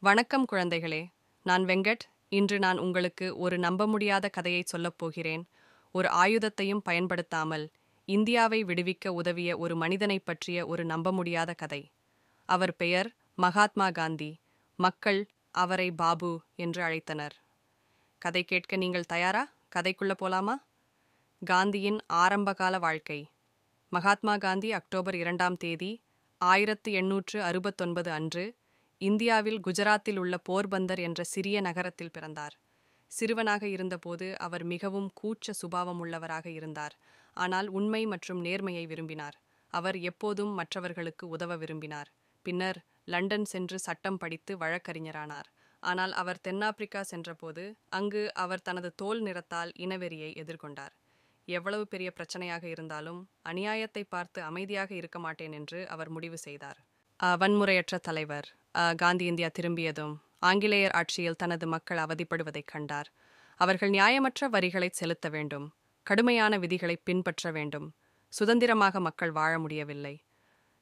வணக்கம் குழந்தைகளே, நான் வெங்கட். இன்று நான் உங்களுக்கு ஒரு நம்ப முடியாத கதையை சொல்லப் போகிறேன். ஒரு ஆயுதத்தையும் பயன்படுத்தாமல் இந்தியாவை விடுவிக்க உதவிய ஒரு மனிதனைப் பற்றிய ஒரு நம்ப முடியாத கதை. அவர் பெயர் மகாத்மா காந்தி. மக்கள் அவரை பாபு என்று அழைத்தனர். கதை கேட்க நீங்கள் தயாரா? கதைக்குள்ள போலாமா? காந்தியின் ஆரம்பகால வாழ்க்கை. மகாத்மா காந்தி அக்டோபர் 2ஆம் தேதி 1869 அன்று இந்தியாவில் குஜராத்தில் உள்ள போர்பந்தர் என்ற சிறிய நகரத்தில் பிறந்தார். சிறுவனாக இருந்தபோது அவர் மிகவும் கூச்ச சுபாவம் உள்ளவராக இருந்தார். ஆனால் உண்மை மற்றும் நேர்மையை விரும்பினார். அவர் எப்போதும் மற்றவர்களுக்கு உதவ விரும்பினார். பின்னர் லண்டன் சென்று சட்டம் படித்து வழக்கறிஞரானார். ஆனால் அவர் தென்னாப்பிரிக்கா சென்றபோது அங்கு அவர் தனது தோல் நிறத்தால் இனவெறியை எதிர்கொண்டார். எவ்வளவு பெரிய பிரச்சனையாக இருந்தாலும் அநியாயத்தை பார்த்து அமைதியாக இருக்க மாட்டேன் என்று அவர் முடிவு செய்தார். வன்முறையற்ற தலைவர். காந்தி இந்தியா திரும்பியதும் ஆங்கிலேயர் ஆட்சியில் தனது மக்கள் அவதிப்படுவதைக் கண்டார். அவர்கள் நியாயமற்ற வரிகளை செலுத்த வேண்டும், கடுமையான விதிகளை பின்பற்ற வேண்டும். சுதந்திரமாக மக்கள் வாழ முடியவில்லை.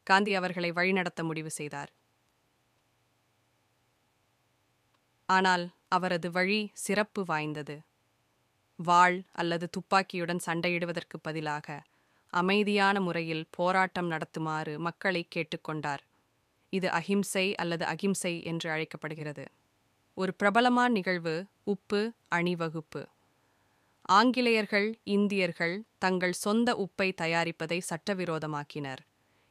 காந்தி அவர்களை வழிநடத்த முடிவு செய்தார். ஆனால் அவரது வழி சிறப்பு வாய்ந்தது. வாள் அல்லது துப்பாக்கியுடன் சண்டையிடுவதற்கு பதிலாக அமைதியான முறையில் போராட்டம் நடத்துமாறு மக்களை கேட்டுக்கொண்டார். இது அஹிம்சை அல்லது அகிம்சை என்று அழைக்கப்படுகிறது. ஒரு பிரபலமான நிகழ்வு உப்பு அணிவகுப்பு. ஆங்கிலேயர்கள் இந்தியர்கள் தங்கள் சொந்த உப்பை தயாரிப்பதை சட்டவிரோதமாக்கினர்.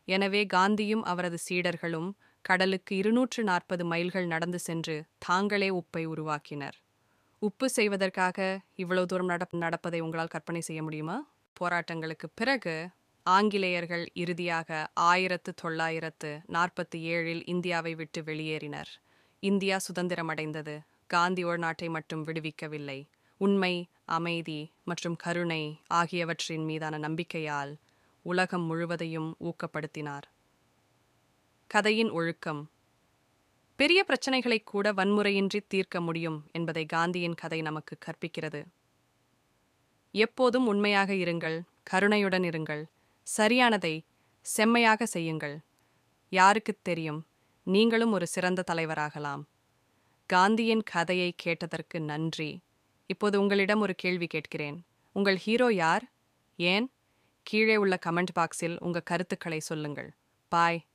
எனவே காந்தியும் அவரது சீடர்களும் கடலுக்கு 240 மைல்கள் நடந்து சென்று தாங்களே உப்பை உருவாக்கினர். உப்பு செய்வதற்காக இவ்வளவு தூரம் நடப்பதை உங்களால் கற்பனை செய்ய முடியுமா? போராட்டங்களுக்கு பிறகு ஆங்கிலேயர்கள் இறுதியாக 1947 இந்தியாவை விட்டு வெளியேறினர். இந்தியா சுதந்திரமடைந்தது. காந்தி ஒரு நாட்டை மட்டும் விடுவிக்கவில்லை. உண்மை, அமைதி மற்றும் கருணை ஆகியவற்றின் மீதான நம்பிக்கையால் உலகம் முழுவதையும் ஊக்கப்படுத்தினார். கதையின் ஒழுக்கம். பெரிய பிரச்சனைகளை கூட வன்முறையின்றி தீர்க்க முடியும் என்பதை காந்தியின் கதை நமக்கு கற்பிக்கிறது. எப்போதும் உண்மையாக இருங்கள், கருணையுடன் இருங்கள், சரியானதை செம்மையாக செய்யுங்கள். யாருக்குத் தெரியும், நீங்களும் ஒரு சிறந்த தலைவராகலாம். காந்தியின் கதையை கேட்டதற்கு நன்றி. இப்போது உங்களிடம் ஒரு கேள்வி கேட்கிறேன். உங்கள் ஹீரோ யார்? ஏன்? கீழே உள்ள கமெண்ட் பாக்ஸில் உங்கள் கருத்துக்களை சொல்லுங்கள். பாய்.